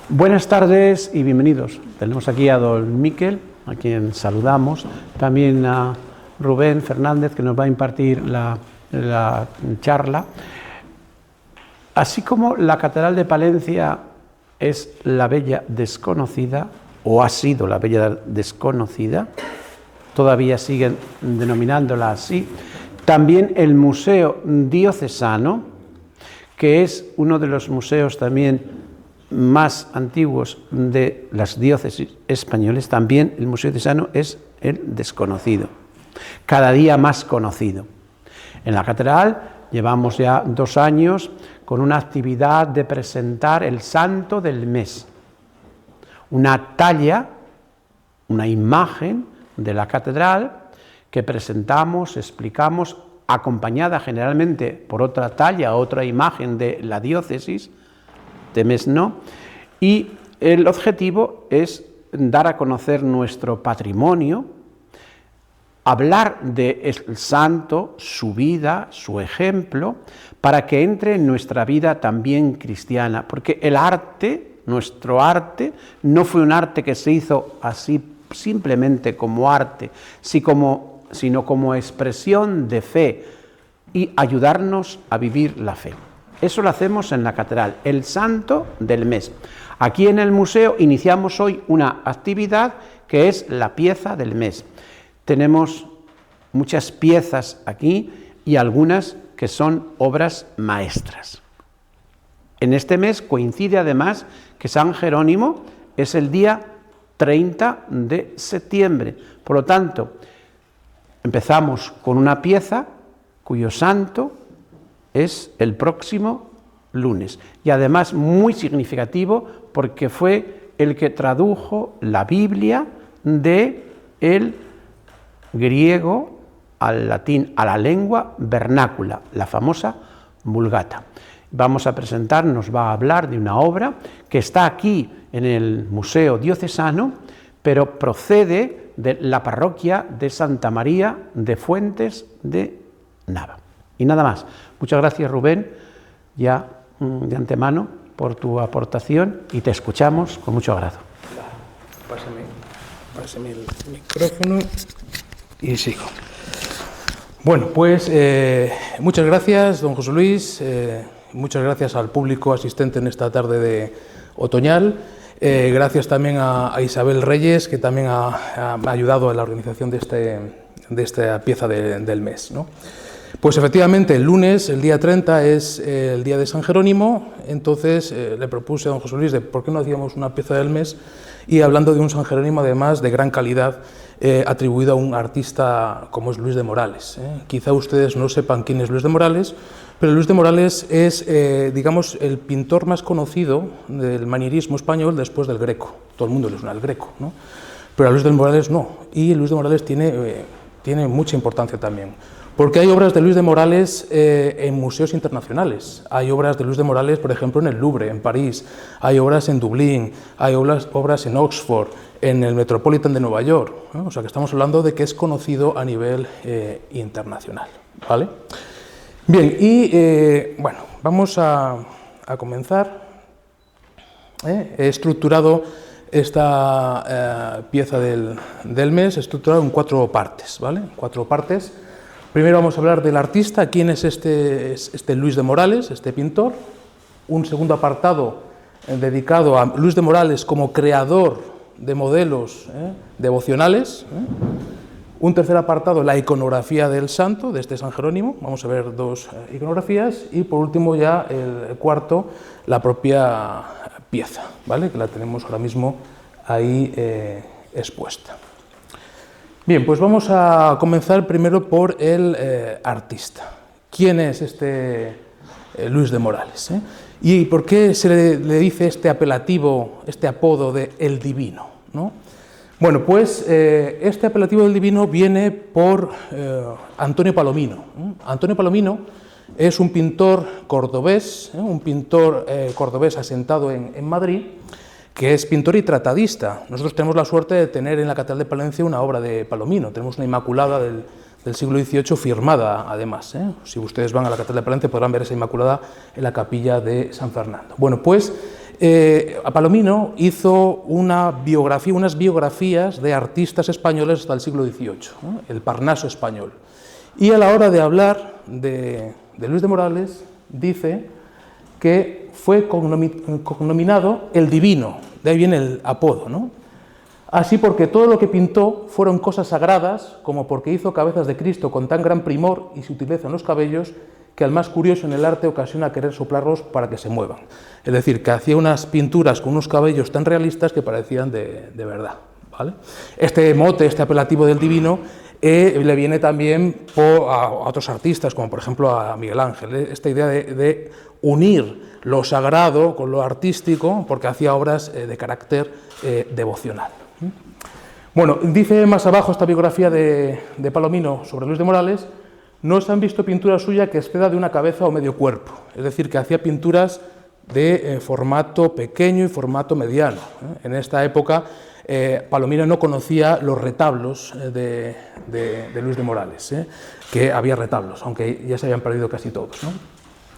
Buenas tardes y bienvenidos. Tenemos aquí a don Miquel, a quien saludamos, también a Rubén Fernández, que nos va a impartir la charla. Así como la Catedral de Palencia es la bella desconocida, o ha sido la bella desconocida, todavía siguen denominándola así, también el Museo Diocesano, que es uno de los museos también más antiguos de las diócesis españoles, también el Museo Diocesano es el desconocido, cada día más conocido. En la catedral llevamos ya 2 años con una actividad de presentar el santo del mes, una talla, una imagen de la catedral que presentamos, explicamos, acompañada generalmente por otra talla, otra imagen de la diócesis. Este mes no, y el objetivo es dar a conocer nuestro patrimonio, hablar del santo, su vida, su ejemplo, para que entre en nuestra vida también cristiana, porque el arte, nuestro arte, no fue un arte que se hizo así simplemente como arte, sino como expresión de fe y ayudarnos a vivir la fe. Eso lo hacemos en la catedral, el santo del mes. Aquí en el museo iniciamos hoy una actividad que es la pieza del mes. Tenemos muchas piezas aquí y algunas que son obras maestras. En este mes coincide además que San Jerónimo es el día 30 de septiembre. Por lo tanto, empezamos con una pieza cuyo santo es el próximo lunes, y además muy significativo porque fue el que tradujo la Biblia del griego al latín, a la lengua vernácula, la famosa Vulgata. Vamos a presentar, nos va a hablar de una obra que está aquí en el Museo Diocesano, pero procede de la parroquia de Santa María de Fuentes de Nava. Y nada más. Muchas gracias, Rubén, ya de antemano, por tu aportación, y te escuchamos con mucho agrado. Pásame el micrófono y sigo. Bueno, pues muchas gracias, don José Luis, muchas gracias al público asistente en esta tarde de otoñal, gracias también a Isabel Reyes, que también ha ayudado en la organización de esta pieza del mes, ¿no? Pues efectivamente, el lunes, el día 30, es el día de San Jerónimo, entonces le propuse a don José Luis de por qué no hacíamos una pieza del mes, y hablando de un San Jerónimo además de gran calidad, atribuido a un artista como es Luis de Morales. Quizá ustedes no sepan quién es Luis de Morales, pero Luis de Morales es, digamos, el pintor más conocido del manierismo español después del Greco. Todo el mundo le suena al Greco, ¿no? Pero a Luis de Morales no, y Luis de Morales tiene mucha importancia también. Porque hay obras de Luis de Morales en museos internacionales. Hay obras de Luis de Morales, por ejemplo, en el Louvre, en París. Hay obras en Dublín, hay obras en Oxford, en el Metropolitan de Nueva York, ¿no? O sea que estamos hablando de que es conocido a nivel internacional, ¿vale? Bien, y bueno, vamos a comenzar. He estructurado esta pieza del mes, estructurado en 4 partes, ¿vale? 4 partes. Primero vamos a hablar del artista, quién es este Luis de Morales, este pintor. Un segundo apartado dedicado a Luis de Morales como creador de modelos devocionales. Un tercer apartado, la iconografía del santo, de este San Jerónimo. Vamos a ver 2 iconografías. Y por último ya el cuarto, la propia pieza, ¿vale? Que la tenemos ahora mismo ahí expuesta. Bien, pues vamos a comenzar primero por el artista. ¿Quién es este Luis de Morales? ¿Y por qué se le dice este apelativo, este apodo de El Divino, ¿no? Bueno, pues este apelativo del Divino viene por Antonio Palomino. Antonio Palomino es un pintor cordobés, cordobés asentado en Madrid, que es pintor y tratadista. Nosotros tenemos la suerte de tener en la Catedral de Palencia una obra de Palomino. Tenemos una Inmaculada del siglo XVIII firmada, además. Si ustedes van a la Catedral de Palencia podrán ver esa Inmaculada en la capilla de San Fernando. Bueno, pues Palomino hizo unas biografías de artistas españoles hasta el siglo XVIII, ¿no? El Parnaso español. Y a la hora de hablar de Luis de Morales, dice que fue cognominado el Divino, de ahí viene el apodo, ¿no? Así porque todo lo que pintó fueron cosas sagradas, como porque hizo cabezas de Cristo con tan gran primor y sutileza en los cabellos, que al más curioso en el arte ocasiona querer soplarlos para que se muevan. Es decir, que hacía unas pinturas con unos cabellos tan realistas que parecían de verdad, ¿vale? Este mote, este apelativo del Divino, le viene también a otros artistas, como por ejemplo a Miguel Ángel, esta idea de unir lo sagrado con lo artístico, porque hacía obras de carácter devocional. Bueno, dice más abajo esta biografía de Palomino sobre Luis de Morales: no se han visto pintura suya que exceda de una cabeza o medio cuerpo, es decir, que hacía pinturas de formato pequeño y formato mediano. En esta época Palomino no conocía los retablos de Luis de Morales, que había retablos, aunque ya se habían perdido casi todos, ¿no?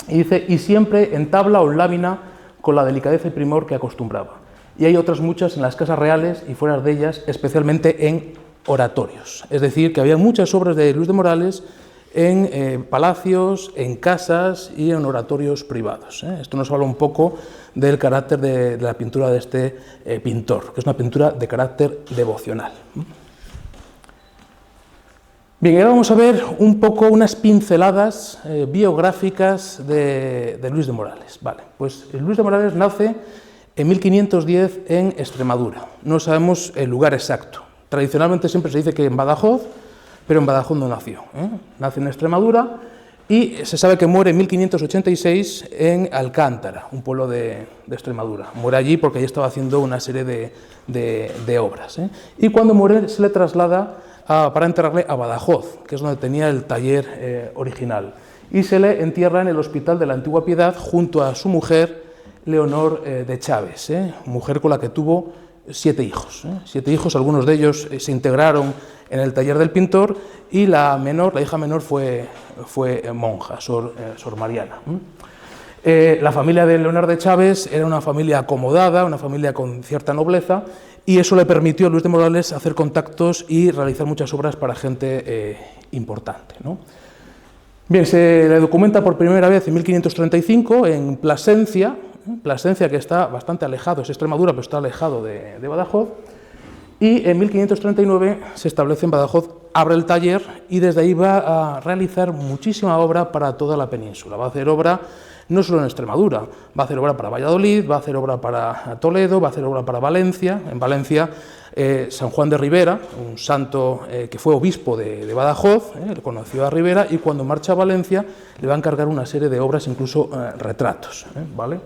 Y dice, y siempre en tabla o lámina con la delicadeza y primor que acostumbraba. Y hay otras muchas en las casas reales y fuera de ellas, especialmente en oratorios. Es decir, que había muchas obras de Luis de Morales en palacios, en casas y en oratorios privados. Esto nos habla un poco del carácter de la pintura de este pintor, que es una pintura de carácter devocional. Bien, ahora vamos a ver un poco unas pinceladas biográficas de Luis de Morales. Vale, pues Luis de Morales nace en 1510 en Extremadura. No sabemos el lugar exacto. Tradicionalmente siempre se dice que en Badajoz, pero en Badajoz no nació. Nace en Extremadura y se sabe que muere en 1586 en Alcántara, un pueblo de Extremadura. Muere allí porque allí estaba haciendo una serie de obras. Y cuando muere se le traslada para enterrarle a Badajoz, que es donde tenía el taller original. Y se le entierra en el Hospital de la Antigua Piedad junto a su mujer, Leonor de Chávez, mujer con la que tuvo 7 hijos. 7 hijos, algunos de ellos se integraron en el taller del pintor, y la hija menor fue monja, Sor Mariana. La familia de Leonor de Chávez era una familia acomodada, una familia con cierta nobleza, y eso le permitió a Luis de Morales hacer contactos y realizar muchas obras para gente importante, ¿no? Bien, se le documenta por primera vez en 1535 en Plasencia, que está bastante alejado, es Extremadura, pero está alejado de Badajoz, y en 1539 se establece en Badajoz, abre el taller y desde ahí va a realizar muchísima obra para toda la península. Va a hacer obra no solo en Extremadura, va a hacer obra para Valladolid, va a hacer obra para Toledo, va a hacer obra para Valencia. En Valencia, San Juan de Ribera, un santo que fue obispo de Badajoz, le conoció a Ribera, y cuando marcha a Valencia le va a encargar una serie de obras, incluso retratos, ¿vale?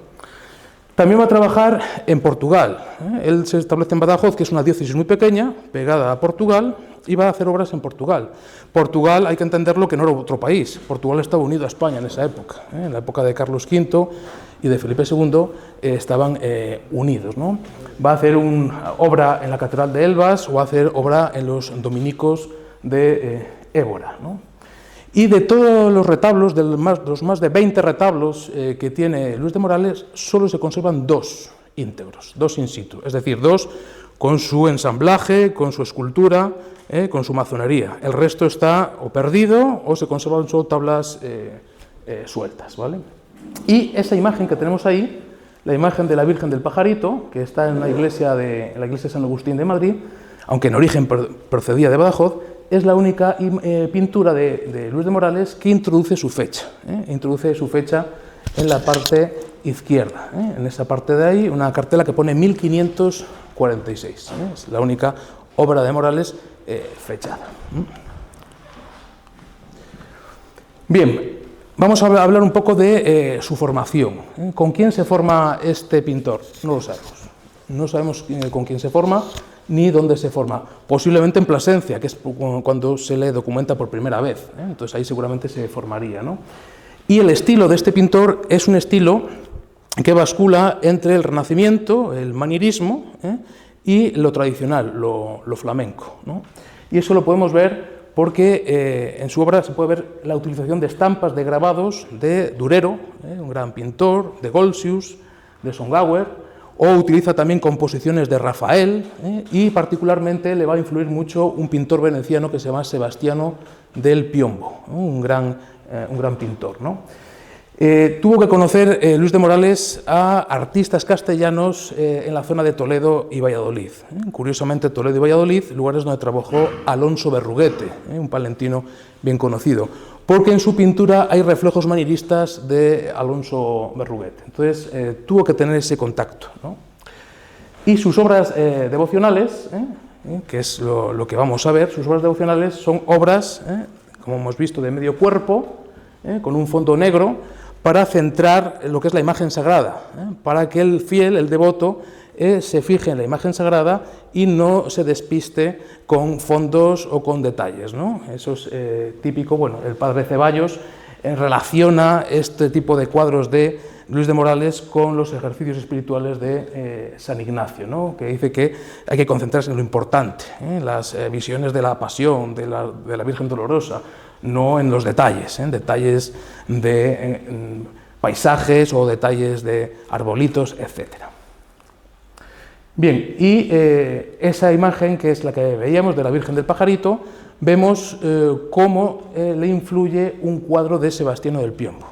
También va a trabajar en Portugal. Él se establece en Badajoz, que es una diócesis muy pequeña, pegada a Portugal, y va a hacer obras en Portugal. Portugal, hay que entenderlo, que no era otro país. Portugal estaba unido a España en esa época. En la época de Carlos V y de Felipe II estaban unidos, ¿no? Va a hacer obra en la Catedral de Elvas, o va a hacer obra en los dominicos de Évora, ¿no? Y de todos los retablos, de los más de 20 retablos que tiene Luis de Morales, solo se conservan 2 íntegros, 2 in situ, es decir, 2 con su ensamblaje, con su escultura, con su mazonería. El resto está o perdido o se conservan solo tablas sueltas, ¿vale? Y esa imagen que tenemos ahí, la imagen de la Virgen del Pajarito, que está en la iglesia de San Agustín de Madrid, aunque en origen procedía de Badajoz, es la única pintura de Luis de Morales que introduce su fecha. Introduce su fecha en la parte izquierda. En esa parte de ahí, una cartela que pone 1546. Es la única obra de Morales fechada. Bien, vamos a hablar un poco de su formación. ¿Con quién se forma este pintor? No lo sabemos. No sabemos con quién se forma ni dónde se forma. Posiblemente en Plasencia, que es cuando se le documenta por primera vez. Entonces ahí seguramente se formaría, ¿no? Y el estilo de este pintor es un estilo que bascula entre el Renacimiento, el manierismo, y lo tradicional, lo flamenco, ¿no? Y eso lo podemos ver porque en su obra se puede ver la utilización de estampas, de grabados de Durero, un gran pintor, de Golsius, de Songauer, o utiliza también composiciones de Rafael, y particularmente le va a influir mucho un pintor veneciano que se llama Sebastiano del Piombo, un gran pintor, ¿no? Tuvo que conocer Luis de Morales a artistas castellanos en la zona de Toledo y Valladolid. Curiosamente, Toledo y Valladolid, lugares donde trabajó Alonso Berruguete, un palentino bien conocido, porque en su pintura hay reflejos manieristas de Alonso Berruguete. Entonces, tuvo que tener ese contacto, ¿no? Y sus obras devocionales, que es lo que vamos a ver, sus obras devocionales son obras, como hemos visto, de medio cuerpo, con un fondo negro, para centrar lo que es la imagen sagrada, para que el fiel, el devoto, se fije en la imagen sagrada y no se despiste con fondos o con detalles, ¿no? Eso es típico. Bueno, el padre Ceballos relaciona este tipo de cuadros de Luis de Morales con los ejercicios espirituales de San Ignacio, ¿no? Que dice que hay que concentrarse en lo importante, las visiones de la pasión, de la Virgen Dolorosa, no en los detalles, detalles de paisajes o detalles de arbolitos, etc. Bien, y esa imagen, que es la que veíamos de la Virgen del Pajarito, vemos cómo le influye un cuadro de Sebastiano del Piombo,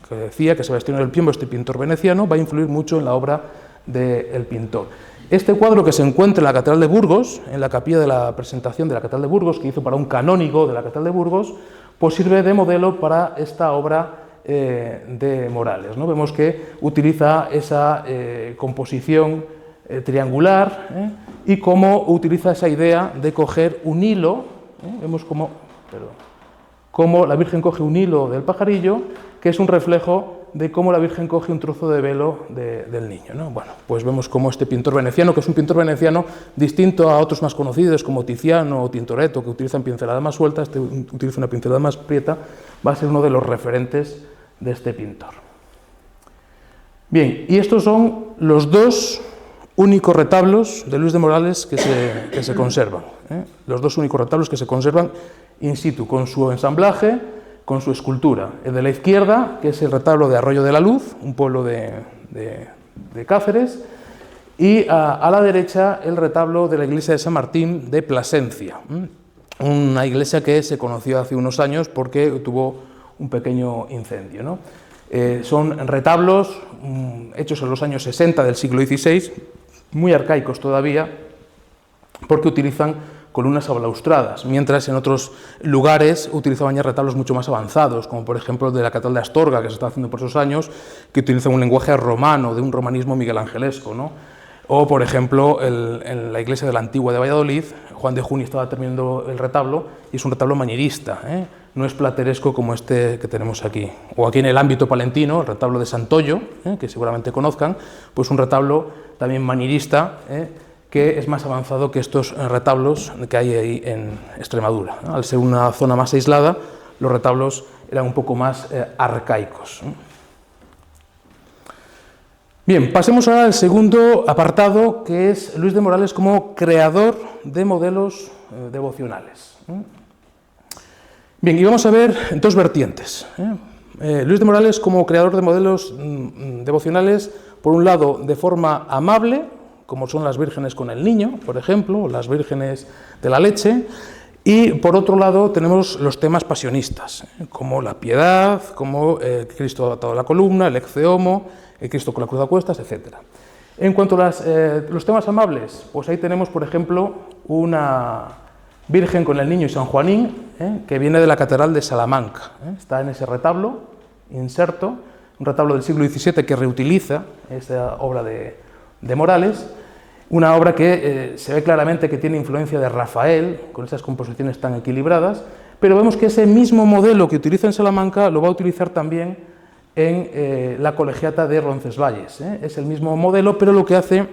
que decía que Sebastiano del Piombo, este pintor veneciano, va a influir mucho en la obra del pintor. Este cuadro, que se encuentra en la Catedral de Burgos, en la capilla de la presentación de la Catedral de Burgos, que hizo para un canónigo de la Catedral de Burgos, pues sirve de modelo para esta obra de Morales, ¿no? Vemos que utiliza esa composición triangular, y cómo utiliza esa idea de coger un hilo, vemos cómo la Virgen coge un hilo del pajarillo, que es un reflejo de cómo la Virgen coge un trozo de velo del niño, ¿no? Bueno, pues vemos cómo este pintor veneciano, que es un pintor veneciano distinto a otros más conocidos como Tiziano o Tintoretto, que utilizan pincelada más suelta, este utiliza una pincelada más prieta, va a ser uno de los referentes de este pintor. Bien, y estos son los dos únicos retablos de Luis de Morales que se conservan, los dos únicos retablos que se conservan in situ, con su ensamblaje, con su escultura. El de la izquierda, que es el retablo de Arroyo de la Luz, un pueblo de Cáceres, y a la derecha el retablo de la iglesia de San Martín de Plasencia, una iglesia que se conoció hace unos años porque tuvo un pequeño incendio, ¿no? Son retablos hechos en los años 60 del siglo XVI, muy arcaicos todavía, porque utilizan columnas abalaustradas, mientras en otros lugares utilizaban ya retablos mucho más avanzados, como por ejemplo el de la Catedral de Astorga, que se está haciendo por esos años, que utiliza un lenguaje romano, de un romanismo miguelangelesco, ¿no? O, por ejemplo, en la iglesia de la Antigua de Valladolid, Juan de Juni estaba terminando el retablo, y es un retablo manierista, no es plateresco como este que tenemos aquí. O aquí en el ámbito palentino, el retablo de Santoyo, que seguramente conozcan, pues un retablo también manierista, que es más avanzado que estos retablos que hay ahí en Extremadura, ¿no? Al ser una zona más aislada, los retablos eran un poco más arcaicos. Bien, pasemos ahora al segundo apartado, que es Luis de Morales como creador de modelos devocionales. Bien, y vamos a ver dos vertientes. Luis de Morales como creador de modelos devocionales, por un lado, de forma amable, como son las vírgenes con el niño, por ejemplo, o las vírgenes de la leche, y por otro lado tenemos los temas pasionistas, como la piedad, como Cristo atado a la columna, el Ecce Homo, el Cristo con la cruz a cuestas, etc. En cuanto a los temas amables, pues ahí tenemos, por ejemplo, una Virgen con el Niño y San Juanín, que viene de la Catedral de Salamanca, está en ese retablo, inserto, un retablo del siglo XVII que reutiliza esa obra de Morales, una obra que se ve claramente que tiene influencia de Rafael, con esas composiciones tan equilibradas, pero vemos que ese mismo modelo que utiliza en Salamanca lo va a utilizar también en la colegiata de Roncesvalles. Es el mismo modelo, pero lo que hace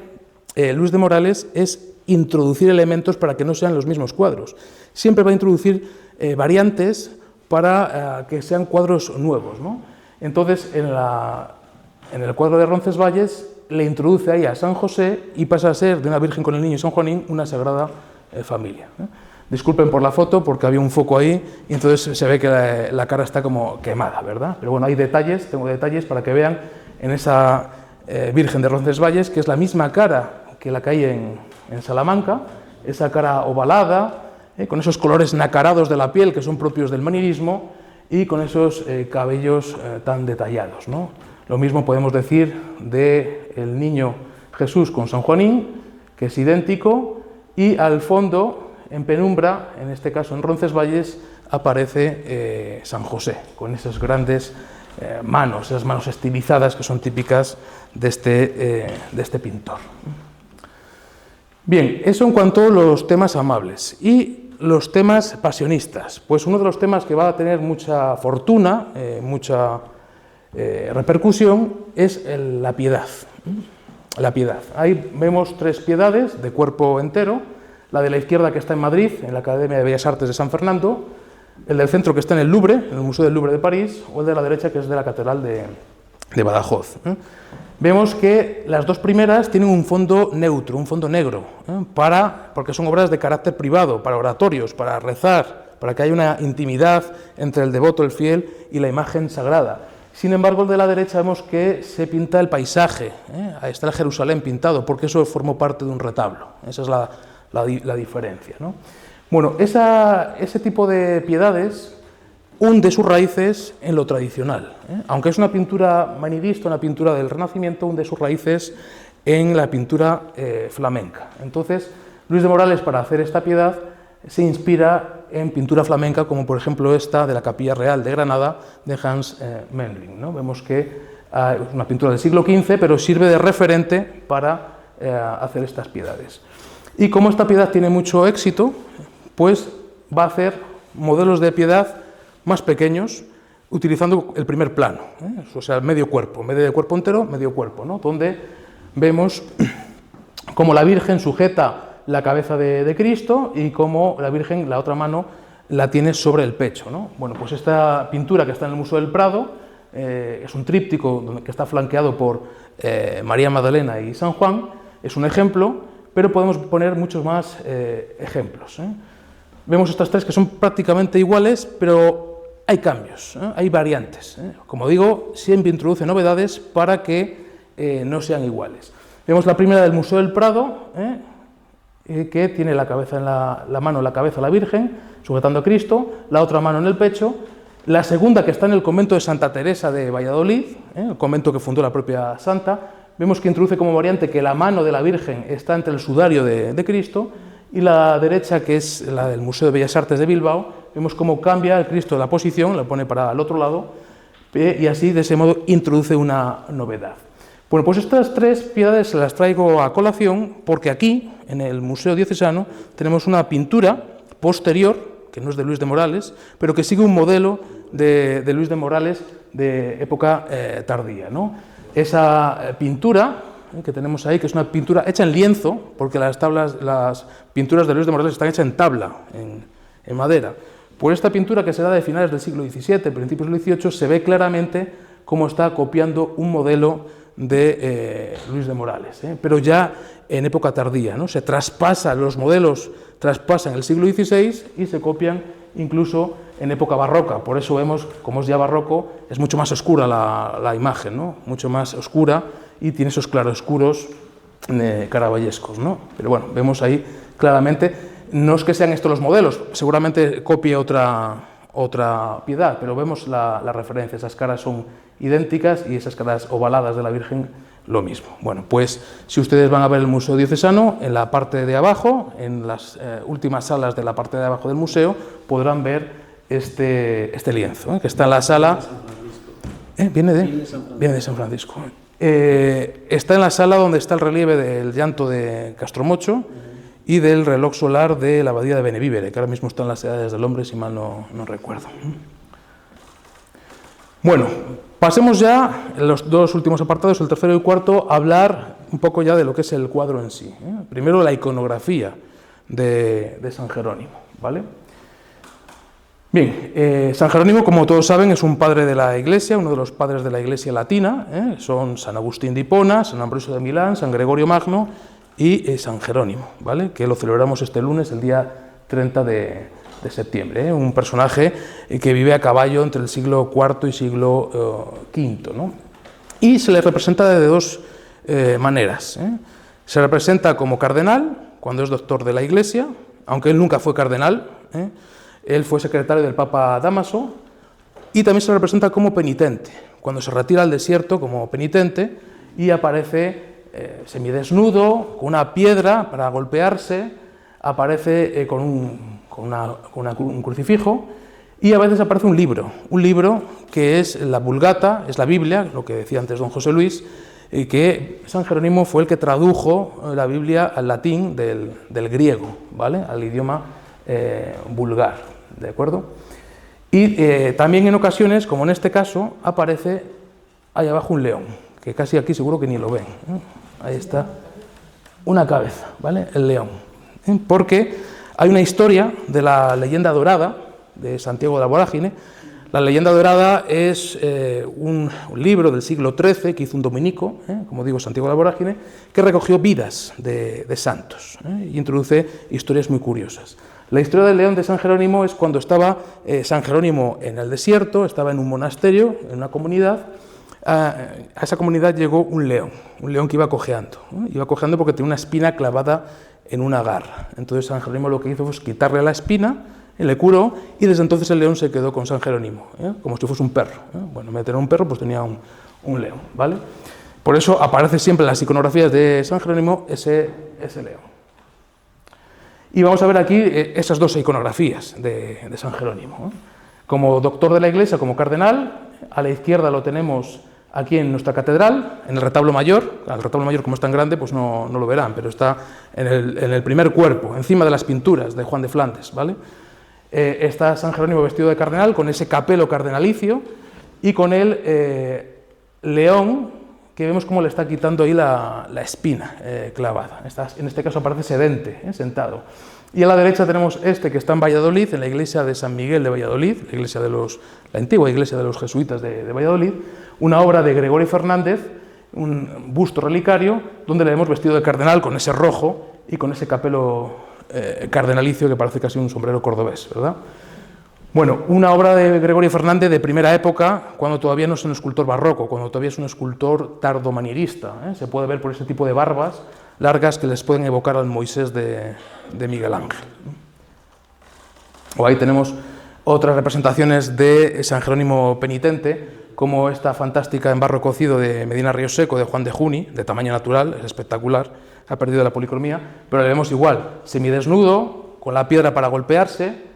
Luis de Morales es introducir elementos para que no sean los mismos cuadros. Siempre va a introducir variantes para que sean cuadros nuevos, ¿no? Entonces, en el cuadro de Roncesvalles le introduce ahí a San José y pasa a ser de una Virgen con el Niño y San Juanín una Sagrada Familia. Disculpen por la foto porque había un foco ahí y entonces se ve que la cara está como quemada, ¿verdad? Pero bueno, hay detalles, tengo detalles para que vean en esa Virgen de Roncesvalles, que es la misma cara que la que hay en Salamanca, esa cara ovalada, con esos colores nacarados de la piel que son propios del manierismo y con esos cabellos tan detallados, ¿no? Lo mismo podemos decir del niño Jesús con San Juanín, que es idéntico, y al fondo, en penumbra, en este caso en Roncesvalles, aparece San José, con esas grandes manos, esas manos estilizadas que son típicas de este pintor. Bien, eso en cuanto a los temas amables. Y los temas pasionistas. Pues uno de los temas que va a tener mucha fortuna, mucha repercusión, es la piedad. La piedad. Ahí vemos 3 piedades de cuerpo entero. La de la izquierda, que está en Madrid, en la Academia de Bellas Artes de San Fernando. El del centro, que está en el Louvre, en el Museo del Louvre de París. O el de la derecha, que es de la Catedral de Badajoz. Vemos que las 2 primeras tienen un fondo neutro, un fondo negro, porque son obras de carácter privado, para oratorios, para rezar, para que haya una intimidad entre el devoto, el fiel, y la imagen sagrada. Sin embargo, el de la derecha vemos que se pinta el paisaje, ahí está el Jerusalén pintado, porque eso formó parte de un retablo. Esa es la diferencia, ¿no? Bueno, ese tipo de piedades hunde sus raíces en lo tradicional. Aunque es una pintura manierista, una pintura del Renacimiento, hunde sus raíces en la pintura flamenca. Entonces, Luis de Morales, para hacer esta piedad, se inspira en pintura flamenca, como por ejemplo esta de la Capilla Real de Granada, de Hans Memling, ¿no? Vemos que es una pintura del siglo XV, pero sirve de referente para hacer estas piedades. Y como esta piedad tiene mucho éxito, pues va a hacer modelos de piedad más pequeños, utilizando el primer plano, o sea, medio cuerpo, en vez de cuerpo entero, medio cuerpo, ¿no? Donde vemos cómo la Virgen sujeta la cabeza de Cristo y cómo la Virgen, la otra mano, la tiene sobre el pecho, ¿no? Bueno, pues esta pintura que está en el Museo del Prado es un tríptico que está flanqueado por María Magdalena y San Juan, es un ejemplo, pero podemos poner muchos más ejemplos. Vemos estas 3 que son prácticamente iguales, pero hay cambios, hay variantes. Como digo, siempre introduce novedades para que no sean iguales. Vemos la primera del Museo del Prado, que tiene la cabeza en la mano, la cabeza de la Virgen, sujetando a Cristo, la otra mano en el pecho. La segunda, que está en el convento de Santa Teresa de Valladolid, el convento que fundó la propia santa, vemos que introduce como variante que la mano de la Virgen está entre el sudario de Cristo, y la derecha, que es la del Museo de Bellas Artes de Bilbao, vemos cómo cambia el Cristo de la posición, lo pone para el otro lado, y así, de ese modo, introduce una novedad. Bueno, pues estas 3 piedades se las traigo a colación porque aquí, en el Museo Diocesano, tenemos una pintura posterior, que no es de Luis de Morales, pero que sigue un modelo de Luis de Morales de época tardía, ¿no? Esa pintura que tenemos ahí, que es una pintura hecha en lienzo, porque las pinturas de Luis de Morales están hechas en tabla, en madera. Por esta pintura, que será de finales del siglo XVII, principios del XVIII, se ve claramente cómo está copiando un modelo de Luis de Morales, pero ya en época tardía, ¿no? Se traspasan, los modelos traspasan el siglo XVI y se copian incluso en época barroca. Por eso vemos, como es ya barroco, es mucho más oscura la imagen, ¿no? Mucho más oscura, y tiene esos claroscuros caravallescos, ¿no? Pero bueno, vemos ahí claramente, no es que sean estos los modelos, seguramente copie otra piedad, pero vemos la referencia, esas caras son idénticas y esas caras ovaladas de la Virgen lo mismo. Bueno, pues si ustedes van a ver el Museo Diocesano, en la parte de abajo, en las últimas salas de la parte de abajo del museo, podrán ver este lienzo, que está en la sala... Viene de San Francisco. Está en la sala donde está el relieve del llanto de Castromocho y del reloj solar de la abadía de Benevívere, que ahora mismo está en las Edades del Hombre, si mal no recuerdo. Bueno, pasemos ya en los 2 últimos apartados, el tercero y el cuarto, a hablar un poco ya de lo que es el cuadro en sí. Primero, la iconografía de San Jerónimo, ¿vale? Bien, San Jerónimo, como todos saben, es un padre de la Iglesia, uno de los padres de la Iglesia latina, son San Agustín de Hipona, San Ambrosio de Milán, San Gregorio Magno y San Jerónimo, ¿vale? Que lo celebramos este lunes, el día 30 de septiembre, un personaje que vive a caballo entre el siglo IV y siglo V, ¿no? Y se le representa desde 2 maneras. Se representa como cardenal cuando es doctor de la Iglesia, aunque él nunca fue cardenal, él fue secretario del Papa Dámaso, y también se representa como penitente, cuando se retira al desierto como penitente y aparece semidesnudo, con una piedra para golpearse, aparece con un crucifijo, y a veces aparece un libro que es la Vulgata, es la Biblia, lo que decía antes don José Luis, y que San Jerónimo fue el que tradujo la Biblia al latín del griego, ¿vale?, al idioma vulgar, ¿de acuerdo? Y también en ocasiones, como en este caso, aparece ahí abajo un león, que casi aquí seguro que ni lo ven, ahí está, una cabeza, ¿vale?, el león, porque hay una historia de la leyenda dorada de Santiago de la Vorágine. La leyenda dorada es un libro del siglo XIII que hizo un dominico, como digo, Santiago de la Vorágine, que recogió vidas de santos y introduce historias muy curiosas. La historia del león de San Jerónimo es cuando estaba San Jerónimo en el desierto, estaba en un monasterio, en una comunidad. A esa comunidad llegó un león que iba cojeando porque tenía una espina clavada en una garra. Entonces San Jerónimo lo que hizo fue quitarle la espina, le curó, y desde entonces el león se quedó con San Jerónimo, como si fuese un perro. Bueno, en vez de tener un perro, pues tenía un león, ¿vale? Por eso aparece siempre en las iconografías de San Jerónimo ese león. Y vamos a ver aquí esas dos iconografías de San Jerónimo. Como doctor de la Iglesia, como cardenal, a la izquierda lo tenemos aquí en nuestra catedral, en el retablo mayor. El retablo mayor, como es tan grande, pues no lo verán, pero está en el primer cuerpo, encima de las pinturas de Juan de Flandes, ¿vale? Está San Jerónimo vestido de cardenal, con ese capelo cardenalicio, y con el león, que vemos cómo le está quitando ahí la espina clavada. En este caso aparece sedente, sentado. Y a la derecha tenemos este que está en Valladolid, en la iglesia de San Miguel de Valladolid, la antigua iglesia de los jesuitas de Valladolid, una obra de Gregorio Fernández, un busto relicario, donde le vemos vestido de cardenal con ese rojo y con ese capelo cardenalicio que parece casi un sombrero cordobés, ¿verdad? Bueno, una obra de Gregorio Fernández de primera época, cuando todavía no es un escultor barroco, cuando todavía es un escultor tardomanierista. Se puede ver por ese tipo de barbas largas que les pueden evocar al Moisés de Miguel Ángel. O ahí tenemos otras representaciones de San Jerónimo penitente, como esta fantástica en barro cocido de Medina Río Seco de Juan de Juni, de tamaño natural, es espectacular, ha perdido la policromía, pero le vemos igual, semidesnudo, con la piedra para golpearse.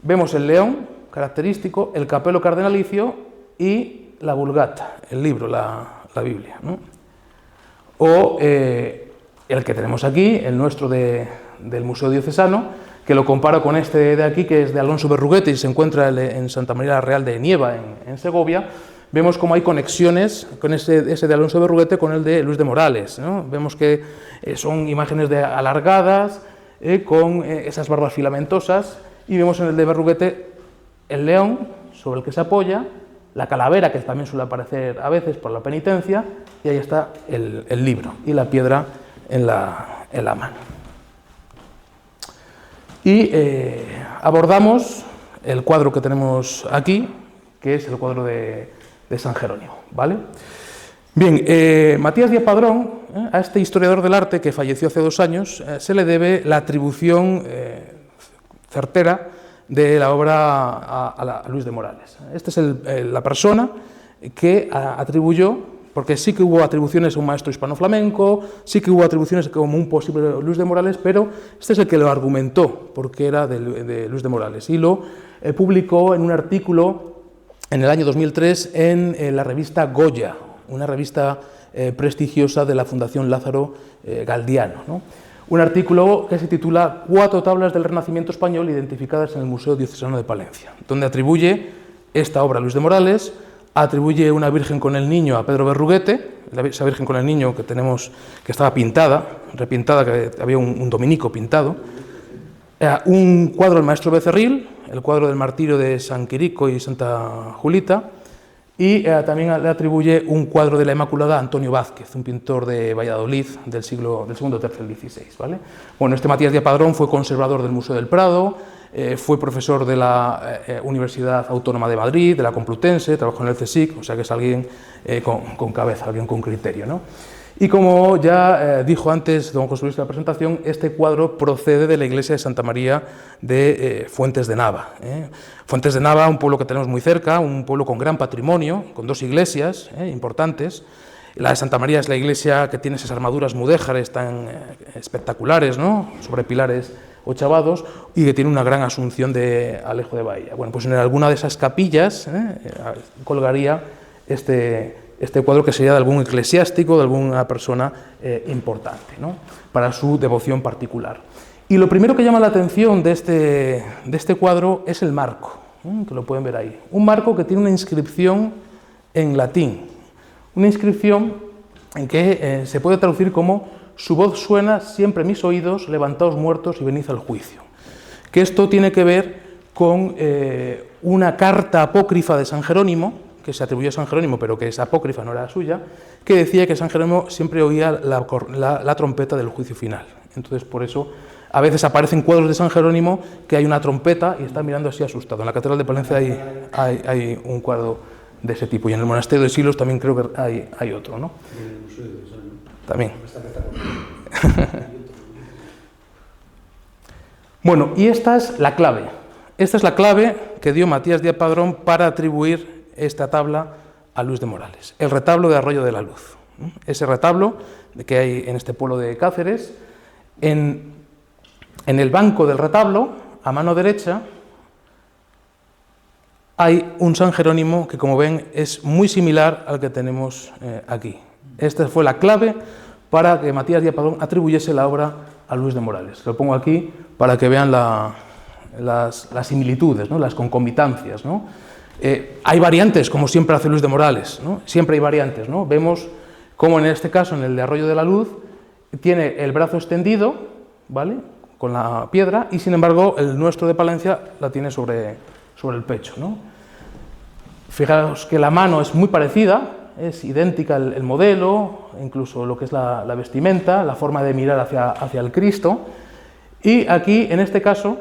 Vemos el león característico, el capelo cardenalicio y la Vulgata, el libro, la Biblia, ¿no? O el que tenemos aquí, el nuestro del Museo Diocesano, que lo comparo con este de aquí, que es de Alonso Berruguete y se encuentra en Santa María la Real de Nieva, en Segovia. Vemos cómo hay conexiones con ese de Alonso Berruguete con el de Luis de Morales, ¿no? Vemos que son imágenes alargadas, con esas barbas filamentosas, y vemos en el de Berruguete el león sobre el que se apoya, la calavera, que también suele aparecer a veces por la penitencia, y ahí está el libro y la piedra en la mano. Y abordamos el cuadro que tenemos aquí, que es el cuadro de San Jerónimo, ¿vale? Bien, Matías Díaz Padrón, a este historiador del arte que falleció hace 2 años, se le debe la atribución certera de la obra a Luis de Morales. Esta es la persona que atribuyó, porque sí que hubo atribuciones a un maestro hispano-flamenco, sí que hubo atribuciones como un posible Luis de Morales, pero este es el que lo argumentó, porque era de Luis de Morales, y lo publicó en un artículo en el año 2003 en la revista Goya, una revista prestigiosa de la Fundación Lázaro Galdiano, ¿no? Un artículo que se titula 4 tablas del Renacimiento español identificadas en el Museo Diocesano de Palencia, donde atribuye esta obra a Luis de Morales, atribuye una Virgen con el Niño a Pedro Berruguete, esa Virgen con el Niño que tenemos, que estaba repintada, que había un dominico pintado, un cuadro del maestro Becerril, el cuadro del martirio de San Quirico y Santa Julita, y también le atribuye un cuadro de la Inmaculada a Antonio Vázquez, un pintor de Valladolid del segundo tercio del XVI, ¿vale? Bueno, este Matías Díaz Padrón fue conservador del Museo del Prado, fue profesor de la Universidad Autónoma de Madrid, de la Complutense, trabajó en el CSIC, o sea que es alguien con cabeza, alguien con criterio, ¿no? Y como ya dijo antes don José Luis en la presentación, este cuadro procede de la iglesia de Santa María de Fuentes de Nava. Fuentes de Nava, un pueblo que tenemos muy cerca, un pueblo con gran patrimonio, con 2 iglesias importantes. La de Santa María es la iglesia que tiene esas armaduras mudéjares tan espectaculares, ¿no?, sobre pilares ochavados, y que tiene una gran asunción de Alejo de Bahía. Bueno, pues en alguna de esas capillas colgaría este cuadro, que sería de algún eclesiástico, de alguna persona importante, ¿no?, para su devoción particular. Y lo primero que llama la atención de este cuadro es el marco, que lo pueden ver ahí. Un marco que tiene una inscripción en latín, una inscripción en que se puede traducir como: su voz suena siempre en mis oídos, levantaos muertos y venid al juicio. Que esto tiene que ver con una carta apócrifa de San Jerónimo, que se atribuyó a San Jerónimo, pero que es apócrifa, no era suya, que decía que San Jerónimo siempre oía la trompeta del juicio final. Entonces, por eso, a veces aparecen cuadros de San Jerónimo que hay una trompeta y está mirando así asustado. En la Catedral de Palencia hay un cuadro de ese tipo, y en el Monasterio de Silos también creo que hay otro, ¿no? También. Bueno, y esta es la clave. Esta es la clave que dio Matías Díaz Padrón para atribuir esta tabla a Luis de Morales. El retablo de Arroyo de la Luz. Ese retablo que hay en este pueblo de Cáceres, en el banco del retablo, a mano derecha, hay un San Jerónimo que, como ven, es muy similar al que tenemos aquí. Esta fue la clave para que Matías Díaz Padrón atribuyese la obra a Luis de Morales. Lo pongo aquí para que vean las similitudes, ¿no?, las concomitancias, ¿no? Hay variantes, como siempre hace Luis de Morales, ¿no? Siempre hay variantes, ¿no? Vemos cómo en este caso, en el de Arroyo de la Luz, tiene el brazo extendido, ¿vale?, con la piedra, y sin embargo el nuestro de Palencia la tiene sobre el pecho, ¿no? Fijaos que la mano es muy parecida, es idéntica el modelo, incluso lo que es la vestimenta, la forma de mirar hacia el Cristo, y aquí, en este caso,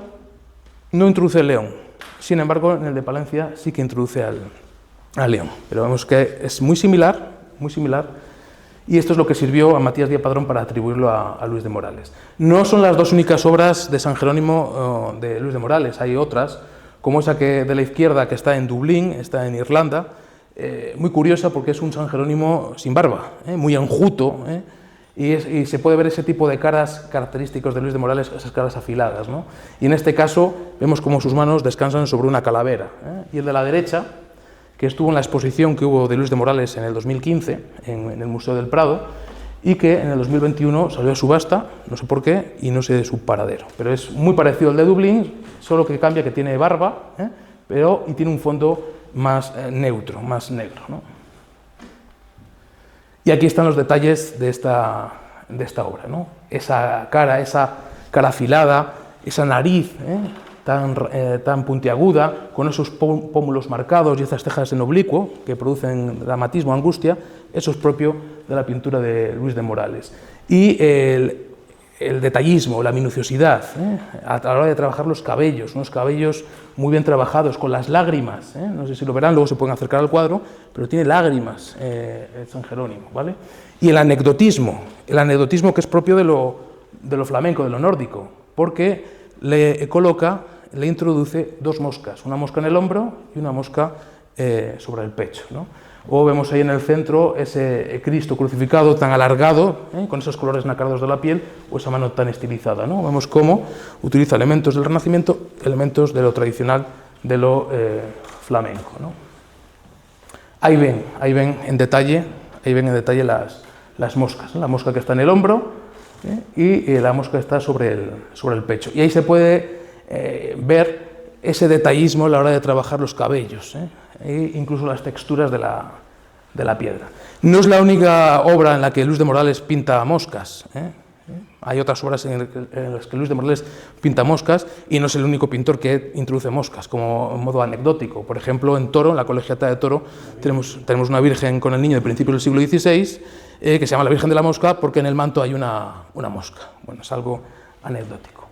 no introduce el león. Sin embargo, en el de Palencia sí que introduce al león. Pero vemos que es muy similar, y esto es lo que sirvió a Matías Díaz Padrón para atribuirlo a Luis de Morales. No son las 2 únicas obras de San Jerónimo de Luis de Morales, hay otras, como esa que de la izquierda, que está en Dublín, está en Irlanda, muy curiosa porque es un San Jerónimo sin barba, muy enjuto, y se puede ver ese tipo de caras característicos de Luis de Morales, esas caras afiladas, ¿no? Y en este caso vemos como sus manos descansan sobre una calavera, y el de la derecha, que estuvo en la exposición que hubo de Luis de Morales en el 2015 en el Museo del Prado, y que en el 2021 salió a subasta, no sé por qué, y no sé de su paradero. Pero es muy parecido al de Dublín, solo que cambia que tiene barba, y tiene un fondo más neutro, más negro, ¿no? Y aquí están los detalles de esta obra, ¿no? Esa cara afilada, esa nariz tan puntiaguda, con esos pómulos marcados y esas cejas en oblicuo que producen dramatismo, angustia, eso es propio de la pintura de Luis de Morales. Y el detallismo, la minuciosidad, a la hora de trabajar los cabellos, unos cabellos muy bien trabajados, con las lágrimas, no sé si lo verán, luego se pueden acercar al cuadro, pero tiene lágrimas San Jerónimo, ¿vale? Y el anecdotismo que es propio de lo flamenco, de lo nórdico, porque le introduce 2 moscas, una mosca en el hombro y una mosca sobre el pecho, ¿no? O vemos ahí en el centro ese Cristo crucificado tan alargado, con esos colores nacarados de la piel, o esa mano tan estilizada, ¿no? Vemos cómo utiliza elementos del Renacimiento, elementos de lo tradicional, de lo flamenco, ¿no? Ahí ven en detalle las moscas, ¿no? La mosca que está en el hombro y la mosca que está sobre el pecho. Y ahí se puede ver ese detallismo a la hora de trabajar los cabellos, e incluso las texturas de la piedra. No es la única obra en la que Luis de Morales pinta moscas, Hay otras obras en las que Luis de Morales pinta moscas, y no es el único pintor que introduce moscas, como modo anecdótico. Por ejemplo, en Toro, en la Colegiata de Toro, tenemos una virgen con el niño de principios del siglo XVI, que se llama la Virgen de la Mosca, porque en el manto hay una mosca. Bueno, es algo anecdótico.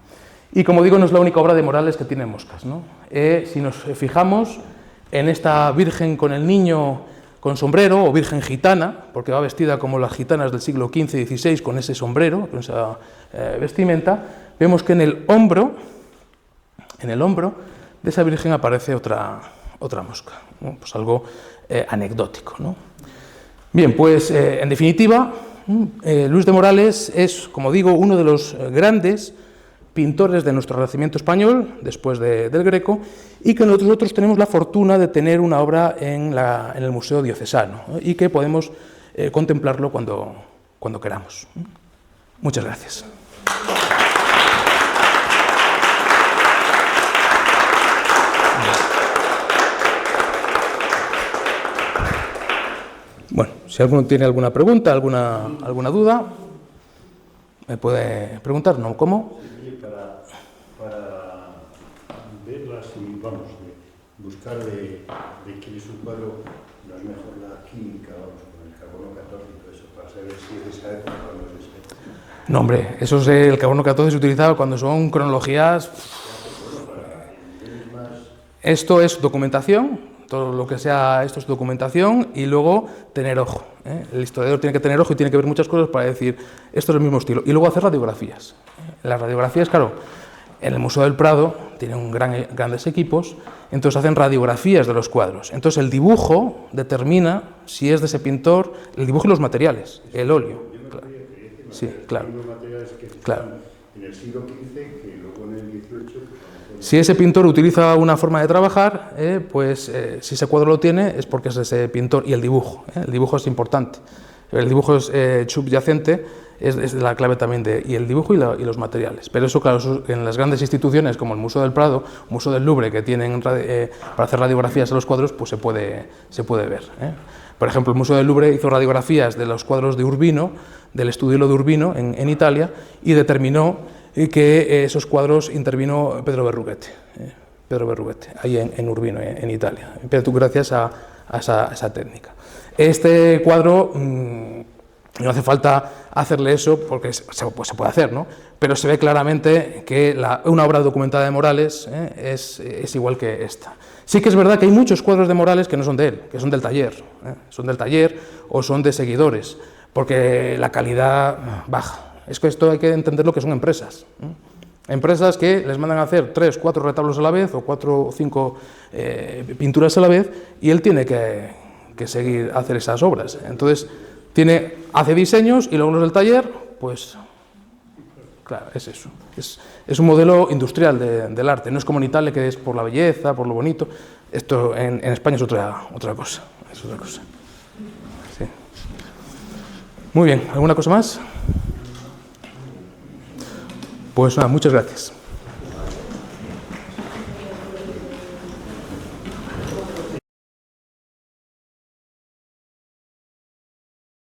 Y como digo, no es la única obra de Morales que tiene moscas, ¿no? Si nos fijamos en esta Virgen con el niño con sombrero, o virgen gitana, porque va vestida como las gitanas del siglo XV y XVI, con ese sombrero, con esa vestimenta. Vemos que en el hombro de esa virgen aparece otra mosca, ¿no? Pues algo anecdótico, ¿no? Bien, pues en definitiva, Luis de Morales es, como digo, uno de los grandes pintores de nuestro Renacimiento español, después del Greco, y que nosotros tenemos la fortuna de tener una obra en el Museo Diocesano, ¿no? Y que podemos contemplarlo cuando queramos. Muchas gracias. Bueno, si alguno tiene alguna pregunta, alguna duda, me puede preguntar, ¿no? ¿Cómo? Para verlas y, vamos, buscar de quién es un cuadro, no es mejor la química, vamos, con el carbono 14 y todo eso, para saber si es de esa época o no es de esa época. No, hombre, el carbono 14 se utilizaba cuando son cronologías. Esto es documentación. Todo lo que sea esto es documentación y luego tener ojo, ¿eh? El historiador tiene que tener ojo y tiene que ver muchas cosas para decir esto es el mismo estilo. Y luego hacer radiografías. Las radiografías, claro, en el Museo del Prado tienen grandes equipos, entonces hacen radiografías de los cuadros. Entonces el dibujo determina si es de ese pintor, el dibujo y los materiales, el óleo. Claro. Sí, claro. Claro. En el siglo XV, que luego en el XVIII... Si ese pintor utiliza una forma de trabajar, pues si ese cuadro lo tiene es porque es ese pintor. Y el dibujo es importante. El dibujo es subyacente, es la clave también y el dibujo y los materiales. Pero eso, claro, en las grandes instituciones como el Museo del Prado, Museo del Louvre, que tienen para hacer radiografías de los cuadros, pues se puede ver. Por ejemplo, el Museo del Louvre hizo radiografías de los cuadros de Urbino, del estudio de Urbino en Italia, y determinó que esos cuadros intervino Pedro Berruguete, ahí en Urbino, en Italia, gracias a esa técnica. Este cuadro, no hace falta hacerle eso porque pues se puede hacer, ¿no? Pero se ve claramente que una obra documentada de Morales es igual que esta. Sí que es verdad que hay muchos cuadros de Morales que no son de él, que son del taller, son del taller o son de seguidores, porque la calidad baja. Es que esto hay que entender lo que son empresas. Empresas que les mandan a hacer 3, 4 retablos a la vez o 4 o 5 pinturas a la vez y él tiene que seguir a hacer esas obras. Entonces, hace diseños y luego los del taller, pues, claro, es eso. Es un modelo industrial del arte. No es como en Italia, que es por la belleza, por lo bonito. Esto en España es otra cosa. Es otra cosa. Sí. Muy bien, ¿alguna cosa más? Pues nada, muchas gracias.